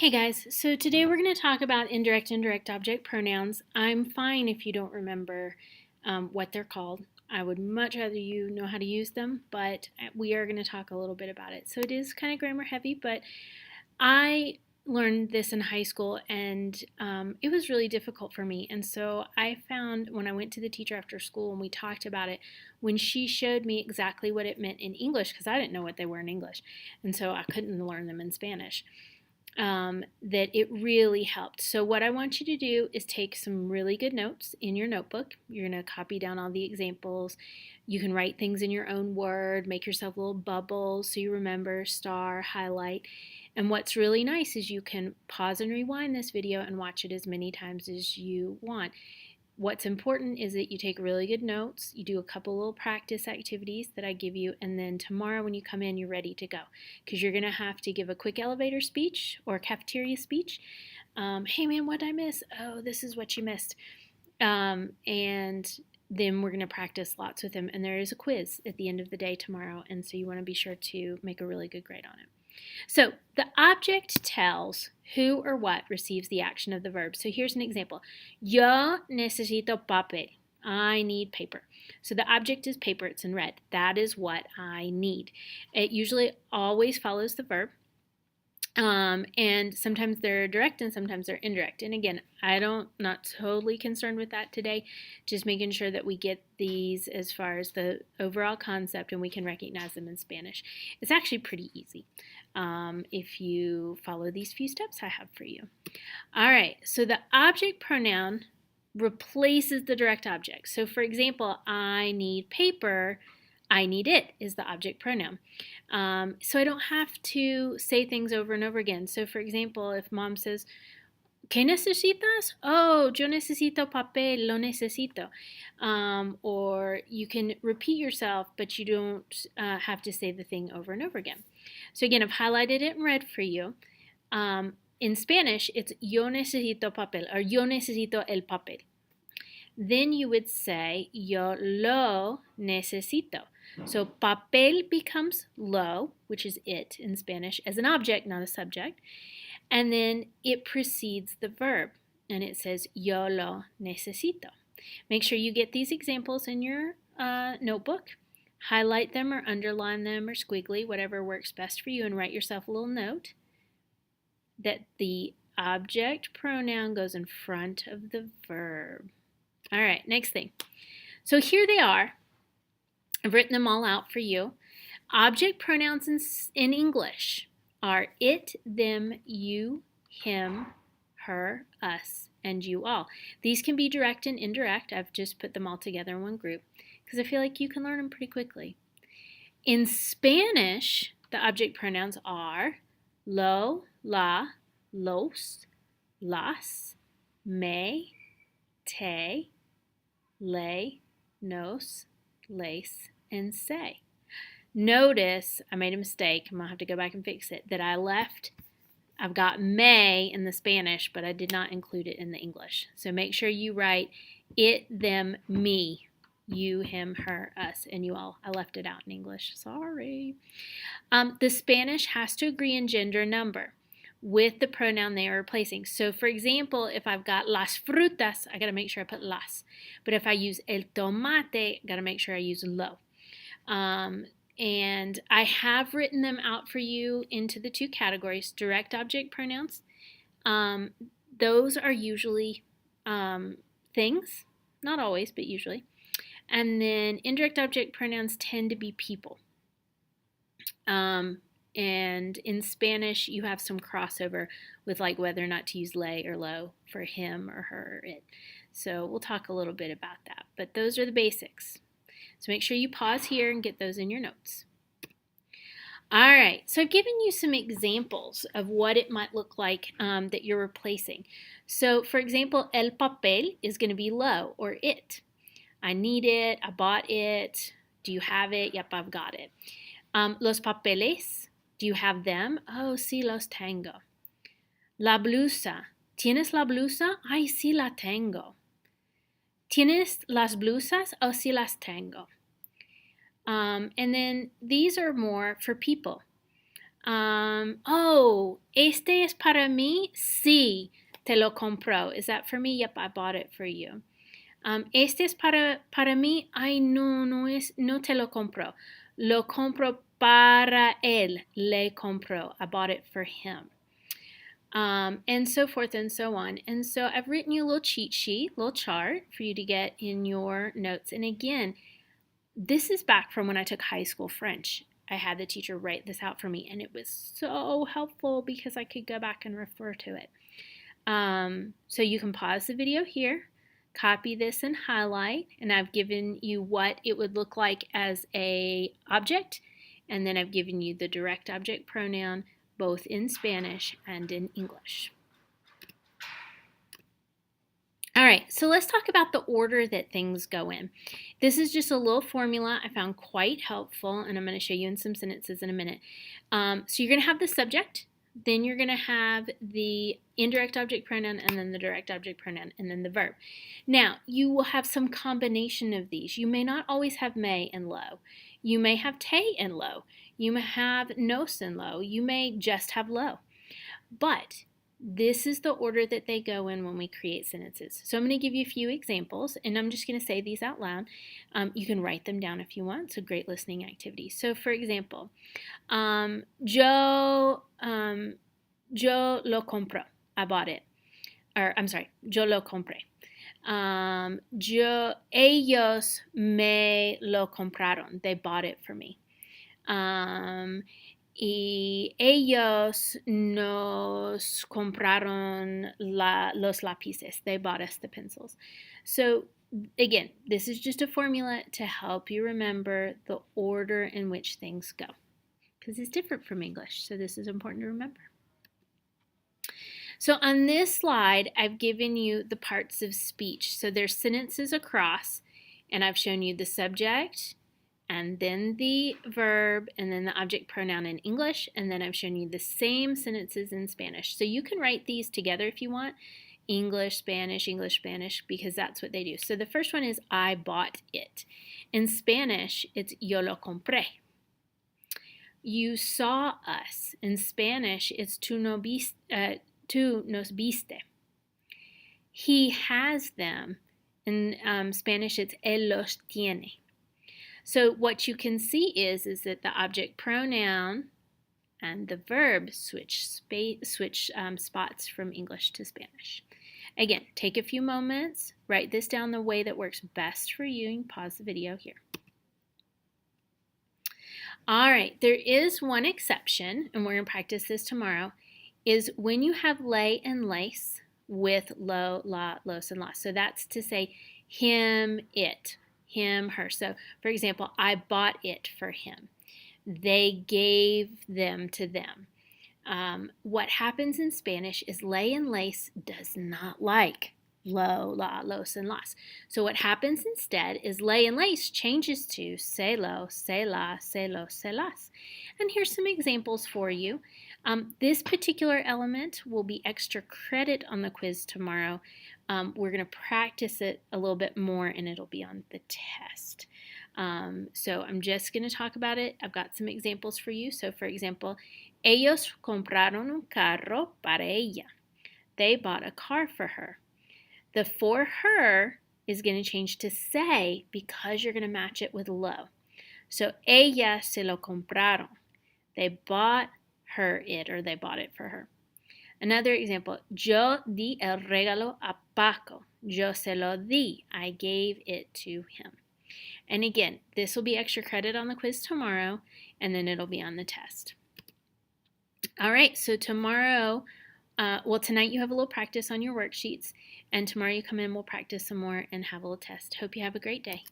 Hey guys, so today we're going to talk about indirect object pronouns. I'm fine if you don't remember what they're called. I would much rather you know how to use them, but we are going to talk a little bit about it. So it is kind of grammar heavy, but I learned this in high school and it was really difficult for me. And so I found when I went to the teacher after school and we talked about it, when she showed me exactly what it meant in English, because I didn't know what they were in English, and so I couldn't learn them in Spanish. That it really helped. So what I want you to do is take some really good notes in your notebook. You're going to copy down all the examples. You can write things in your own word, make yourself little bubbles so you remember, star, highlight. And what's really nice is you can pause and rewind this video and watch it as many times as you want. What's important is that you take really good notes, you do a couple little practice activities that I give you, and then tomorrow when you come in, you're ready to go. Because you're going to have to give a quick elevator speech or cafeteria speech. Hey man, what did I miss? Oh, this is what you missed. And then we're going to practice lots with them. And there is a quiz at the end of the day tomorrow, and so you want to be sure to make a really good grade on it. So the object tells who or what receives the action of the verb. So here's an example. Yo necesito papel. I need paper. So the object is paper. It's in red. That is what I need. It usually always follows the verb. And sometimes they're direct and sometimes they're indirect. And again, not totally concerned with that today, just making sure that we get these as far as the overall concept and we can recognize them in Spanish. It's actually pretty easy if you follow these few steps I have for you. All right, so the object pronoun replaces the direct object. So for example, I need paper. I need it is the object pronoun. So I don't have to say things over and over again. So for example, if mom says, ¿Qué necesitas? Oh, yo necesito papel, lo necesito. Or you can repeat yourself, but you don't have to say the thing over and over again. So again, I've highlighted it in red for you. In Spanish, it's yo necesito papel, or yo necesito el papel. Then you would say yo lo necesito. So papel becomes lo, which is it in Spanish, as an object, not a subject. And then it precedes the verb, and it says yo lo necesito. Make sure you get these examples in your notebook. Highlight them or underline them or squiggly, whatever works best for you, and write yourself a little note that the object pronoun goes in front of the verb. All right, next thing. So here they are. I've written them all out for you. Object pronouns in English are it, them, you, him, her, us, and you all. These can be direct and indirect. I've just put them all together in one group because I feel like you can learn them pretty quickly. In Spanish, the object pronouns are lo, la, los, las, me, te, le, nos, les, and say. Notice I made a mistake. I'm going to have to go back and fix it. That I've got may in the Spanish, but I did not include it in the English. So make sure you write it, them, me, you, him, her, us, and you all. I left it out in English. Sorry. The Spanish has to agree in gender number with the pronoun they are replacing. So for example, if I've got las frutas, I got to make sure I put las. But if I use el tomate, I got to make sure I use lo. And I have written them out for you into the two categories. Direct object pronouns, those are usually things, not always, but usually. And then indirect object pronouns tend to be people. And in Spanish, you have some crossover with like whether or not to use le or lo for him or her or it. So we'll talk a little bit about that. But those are the basics. So make sure you pause here and get those in your notes. All right, so I've given you some examples of what it might look like that you're replacing. So for example, el papel is going to be lo or it. I need it, I bought it, do you have it? Yep, I've got it. Los papeles, do you have them? Oh, sí, los tengo. La blusa, ¿tienes la blusa? Ay, sí la tengo. ¿Tienes las blusas? Oh, sí las tengo. And then these are more for people. Oh, este es para mí? Sí, te lo compró. Is that for me? Yep, I bought it for you. Este es para mí. Ay, no, no te lo compro. Lo compro para él. Le compro. I bought it for him. And so forth and so on. And so I've written you a little cheat sheet, little chart for you to get in your notes. And again, this is back from when I took high school French. I had the teacher write this out for me, and it was so helpful because I could go back and refer to it. So you can pause the video here, copy this and highlight, and I've given you what it would look like as a object, and then I've given you the direct object pronoun both in Spanish and in English. All right, so let's talk about the order that things go in. This is just a little formula I found quite helpful, and I'm going to show you in some sentences in a minute. So you're going to have the subject, then you're going to have the indirect object pronoun, and then the direct object pronoun, and then the verb. Now, you will have some combination of these. You may not always have may and lo. You may have te and lo. You may have nos and lo. You may just have lo. But this is the order that they go in when we create sentences. So I'm going to give you a few examples, and I'm just going to say these out loud. You can write them down if you want. It's a great listening activity. So for example, yo lo compro. I bought it. Or I'm sorry, yo lo compré. Ellos me lo compraron. They bought it for me. Y ellos nos compraron los lápices. They bought us the pencils. So again, this is just a formula to help you remember the order in which things go, because it's different from English, so this is important to remember. So on this slide, I've given you the parts of speech. So there's sentences across, and I've shown you the subject, and then the verb, and then the object pronoun in English, and then I've shown you the same sentences in Spanish. So you can write these together if you want, English, Spanish, because that's what they do. So the first one is I bought it. In Spanish, it's yo lo compré. You saw us. In Spanish, it's tú nos viste. He has them. In Spanish, it's él los tiene. So what you can see is that the object pronoun and the verb switch spots from English to Spanish. Again, take a few moments, write this down the way that works best for you, and pause the video here. All right, there is one exception, and we're going to practice this tomorrow, is when you have lay and lace with lo, la, los, and las. So that's to say him, it, him, her. So, for example, I bought it for him. They gave them to them. What happens in Spanish is lay and lace does not like lo, la, los, and las. So what happens instead is lay and lace changes to se lo, se la, se lo, se las. And here's some examples for you. This particular element will be extra credit on the quiz tomorrow. We're going to practice it a little bit more, and it'll be on the test. So I'm just going to talk about it. I've got some examples for you. So for example, ellos compraron un carro para ella. They bought a car for her. The for her is going to change to se because you're going to match it with lo. So ella se lo compraron. They bought her it, or they bought it for her. Another example, yo di el regalo a Paco. Yo se lo di. I gave it to him. And again, this will be extra credit on the quiz tomorrow, and then it'll be on the test. All right, so tomorrow, tonight you have a little practice on your worksheets, and tomorrow you come in, we'll practice some more and have a little test. Hope you have a great day.